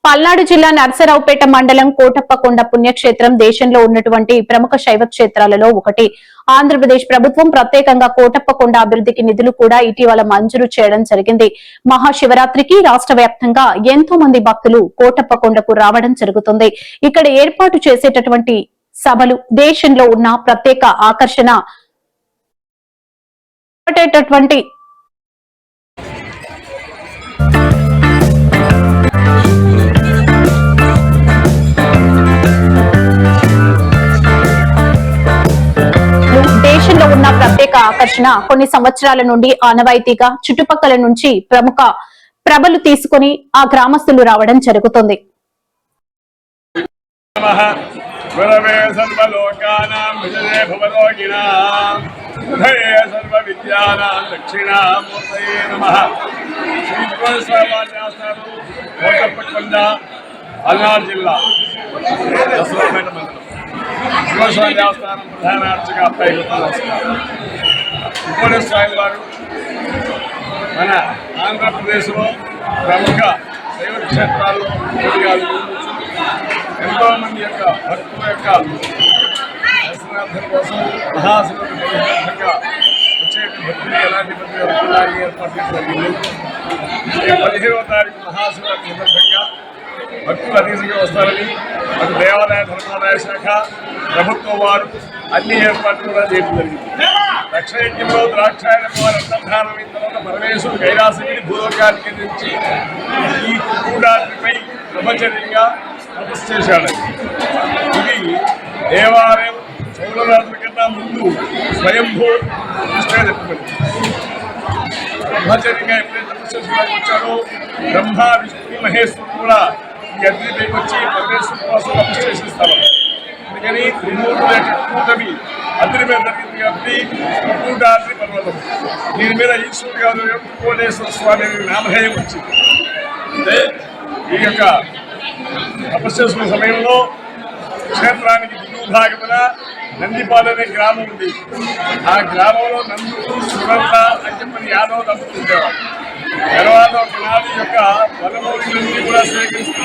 పల్నాడు జిల్లా నర్సరావుపేట మండలం కోటప్పకొండ పుణ్యక్షేత్రం దేశంలో ఉన్నటువంటి ప్రముఖ శైవ క్షేత్రాలలో ఒకటి. ఆంధ్రప్రదేశ్ ప్రభుత్వం ప్రత్యేకంగా కోటప్పకొండ అభివృద్ధికి నిధులు కూడా ఇటీవల మంజూరు చేయడం జరిగింది. మహాశివరాత్రికి రాష్ట్ర వ్యాప్తంగా ఎంతో మంది భక్తులు కోటప్పకొండకు రావడం జరుగుతుంది. ఇక్కడ ఏర్పాటు చేసేటటువంటి సభలు దేశంలో ఉన్న ప్రత్యేక ఆకర్షణ ఆకర్షణ కొన్ని సంవత్సరాల నుండి ఆనవాయితీగా చుట్టుపక్కల నుంచి ప్రముఖ ప్రభలు తీసుకుని ఆ గ్రామస్తులు రావడం జరుగుతుంది. పల్నాడు జిల్లా శివస్వామి దేవస్థానం ప్రధాన అర్చక సుబ్రహ్మణ్య స్వామి వారు మన ఆంధ్రప్రదేశ్లో ప్రముఖ శైవ క్షేత్రాల్లో ఎంతోమంది యొక్క భక్తుల యొక్క దర్శనార్థం కోసం మహాశివరాత్రిగా వచ్చేటి భక్తులు ఎలాంటి భక్తులు ఏర్పాటు జరిగింది. 15వ తారీఖు మహాశివరాత్రి సందర్భంగా భక్తులు అధికంగా వస్తారని అటు దేవాదాయ ధర్మాదాయ శాఖ ప్రభుత్వం వారు అన్ని ఏర్పాట్లు కూడా చేయడం జరిగింది. దక్షయజ్ఞంలో ద్రాక్షాయనం వారు అంతర్ధానమైన తర్వాత పరమేశ్వరుడు కైలాసగిరి భూలోకానికి నుంచి ఈ కూడాటిపై బ్రహ్మచర్యంగా తపస్సు చేశాడు. ఇది దేవాలయం చౌరరాత్రి కన్నా ముందు స్వయంభూ ప్రతిష్టగా చెప్పబడింది. బ్రహ్మచర్యంగా ఎప్పుడైతే తపస్సు చేసుకోవడానికి వచ్చారో బ్రహ్మ విష్ణు మహేశ్వరుడు కూడా ఈ అగ్నిపైకి వచ్చి పరమేశ్వరుడు కోసం తపస్సు చేసిస్తారు. అందుకని కూటమి అగ్ని మీద జరిగింది కాబట్టి కూటాద్రి పర్వతం దీని మీద ఈశ్వరుడు గారు కోటేశ్వర స్వామి నామధేయం వచ్చింది. అంటే ఈ యొక్క తపస్సు చేసుకునే సమయంలో క్షేత్రానికి దిగువ భాగమున నందిపాలు అనే గ్రామం ఉంది. ఆ గ్రామంలో నందుడు సురంత అని చెప్పిన యాదవ్ దంపతులు ఉండేవారు. తర్వాత ఒకనాడు యొక్క వనమూలిని కూడా సేకరిస్తూ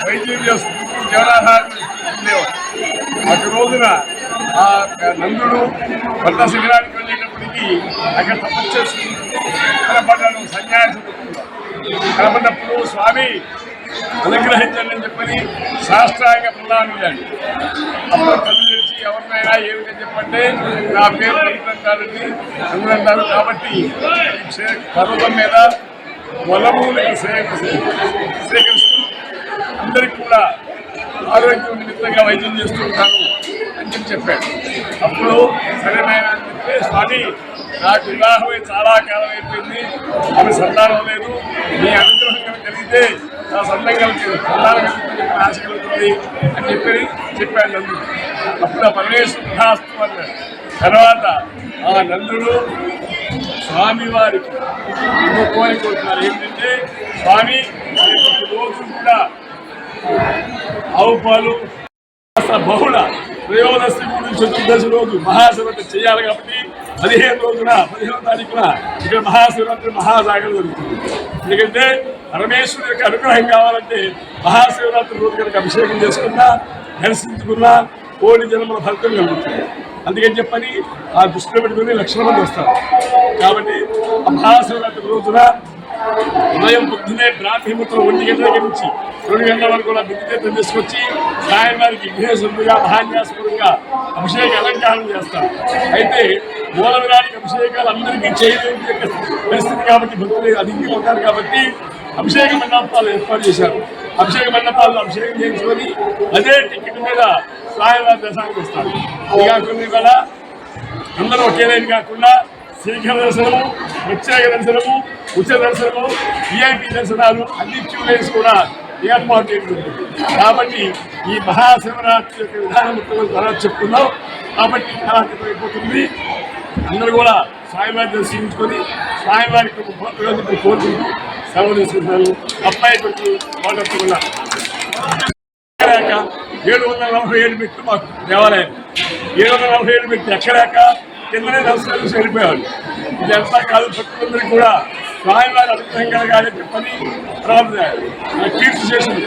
వైద్యం చేస్తూ జీవనాధారం ఉండేవారు. ఒక రోజున ఆ నందుడు కొత్త శిఖరానికి వెళ్ళేటప్పటికీ అక్కడ తపస్సు చేసుకుని కనపడ్డాడు. సన్యాసం కనపడినప్పుడు స్వామి అనుగ్రహించండి అని చెప్పని సాష్టాంగ ప్రధానయ్యాడు. అప్పుడు కళ్ళు తెరిచి ఎవరినైనా ఏమిటని చెప్పంటే నా పేరు అంటారండి అందరూ అంటారు. కాబట్టి పర్వతం మీద వలమూలిక సేకరిస్తూ అందరికీ కూడా ఆరోగ్యం నిమిత్తంగా వైద్యం చేస్తూ ఉంటాను అని చెప్పాడు. అప్పుడు సరేనాయన అని చెప్తే స్వామి నాకు వివాహమై చాలా కాలం అయిపోయింది, ఆమె సంతానం లేదు, మీ అనుగ్రహం కలిగితే నా సంతానం సంతానం ఆశ కలుగుతుంది అని చెప్పాడు నందుడు. అప్పుడు ఆ పరమేశ్వరుడు మహాస్తు అన్నాడు. తర్వాత ఆ నందుడు స్వామివారికి ఇంకో కోరిక కోరుతున్నారు. ఏంటంటే స్వామి రోజు కూడా ఆవు పాలు బహుళ త్రయోదశి నుంచి చతుర్దశి రోజు మహాశివరాత్రి చేయాలి. కాబట్టి 15వ తారీఖున ఇక్కడ మహాశివరాత్రి మహాజాగరణ జరుగుతుంది. ఎందుకంటే పరమేశ్వరుడు యొక్క అనుగ్రహం కావాలంటే మహాశివరాత్రి రోజు కనుక అభిషేకం చేసుకున్నా దర్శించుకున్నా కోటి జన్మల ఫలితం కలుగుతుంది. అందుకని చెప్పని ఆ దృష్టిలో పెట్టుకుని లక్షల మంది వస్తారు. కాబట్టి ఆ మహాశివరాత్రి రోజున ఉదయం పొద్దునే బ్రాహ్మీముత్రం 1 గంటల దగ్గర నుంచి 2 గంటల వరకు కూడా బిందుతీర్థం తీసుకొచ్చి సాయంత్రానికి విఘ్నేశ్వరుడుగా మహాన్యాసపూర్వకంగా అభిషేక అలంకారం చేస్తారు. అయితే మూల విరానికి అభిషేకాలు అందరికీ చేయలేని పరిస్థితి కాబట్టి భక్తులు అధికంగా ఉంటారు. కాబట్టి అభిషేక మండపాలు ఏర్పాటు చేశారు. అభిషేక మండపాల్లో అభిషేకం చేయించుకొని అదే టికెట్ మీద స్వామివారి దర్శనానికి వస్తారు. అది కాకుండా ఇవాళ అందరూ ఒకేలైన కాకుండా శీఘ్ర దర్శనము, ప్రత్యేక దర్శనము, ఉచిత దర్శనము, విఐపి దర్శనాలు అన్ని క్యూ లైన్స్ కూడా ఏర్పాటు చేయడం. కాబట్టి ఈ మహాశివరాత్రి యొక్క విధానం తర్వాత చెప్పుకుందాం. కాబట్టి అయిపోతుంది. అందరూ కూడా స్వామివారి దర్శించుకొని స్వామివారికి కోరుకుంటూ సెలవు తీసుకుంటున్నాను. అబ్బాయి కొంచెం కోటట్టుకున్నా 747 మెట్లు మాకు దేవాలయం 747 మెట్లు ఎక్కడాక కిందనే దర్శనం వెళ్ళిపోయాడు. ఇదంతా కాదు భక్తులందరికీ కూడా స్వామివారి అనుగ్రహం కలగాలని చెప్పని తర్వాత కీర్తి చేసింది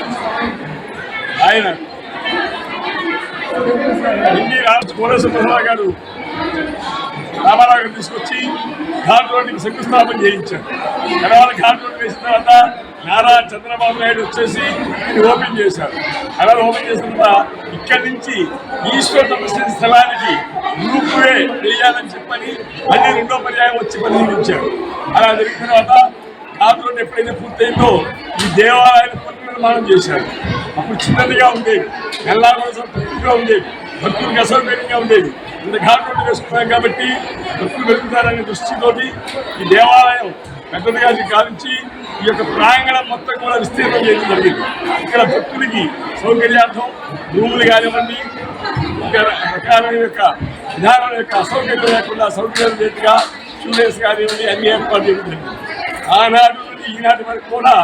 ఆయన. హిందీ కోనసీమరావు గారు రామారావు గారు తీసుకొచ్చి ఘాట్ రోడ్డుకి శంకుస్థాపన చేయించారు. తర్వాత ఘాట్ రోడ్డు వేసిన తర్వాత నారా చంద్రబాబు నాయుడు వచ్చేసి ఇది ఓపెన్ చేశారు. అలా ఓపెన్ చేసిన తర్వాత ఇక్కడి నుంచి ఈశ్వర తపస్సు స్థలానికి గ్రూపువే వేయాలని చెప్పని మళ్ళీ రెండో పర్యాయం వచ్చి పరిశీలించారు. అలా జరిగిన తర్వాత ఘాట్ రోడ్డు ఎప్పుడైతే పూర్తయిందో ఈ దేవాలయాన్ని పునర్నిర్మాణం చేశారు. అప్పుడు చిన్నదిగా ఉండేది, నెల్లాగొలసం తక్కువగా ఉండేది, భక్తులకు అసౌకర్యంగా ఉండేది. ఇంత ఘాట్ రోడ్డు వేసుకున్నాం కాబట్టి భక్తులు పెరుగుతారనే దృష్టితోటి ఈ దేవాలయం పెద్దదిగా గావించి ఈ యొక్క ప్రాంగణం మొత్తం కూడా విస్తీర్ణం చేయడం జరిగింది. ఇక్కడ భక్తులకి సౌకర్యార్థం రూములు కానివ్వండి, ఇంకా రకాల యొక్క విధానం యొక్క అసౌకర్యం లేకుండా సౌకర్యం రీతిగా స్టూడెంట్స్ కానివ్వండి అన్ని ఏర్పాటు చేయడం జరిగింది. ఆనాటి నుండి ఈనాటి వరకు కూడా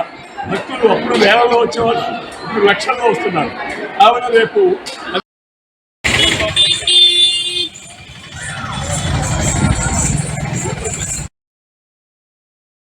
భక్తులు అప్పుడు వేలలో వచ్చేవాళ్ళు, ఇప్పుడు లక్షల్లో వస్తున్నారు. కావున రేపు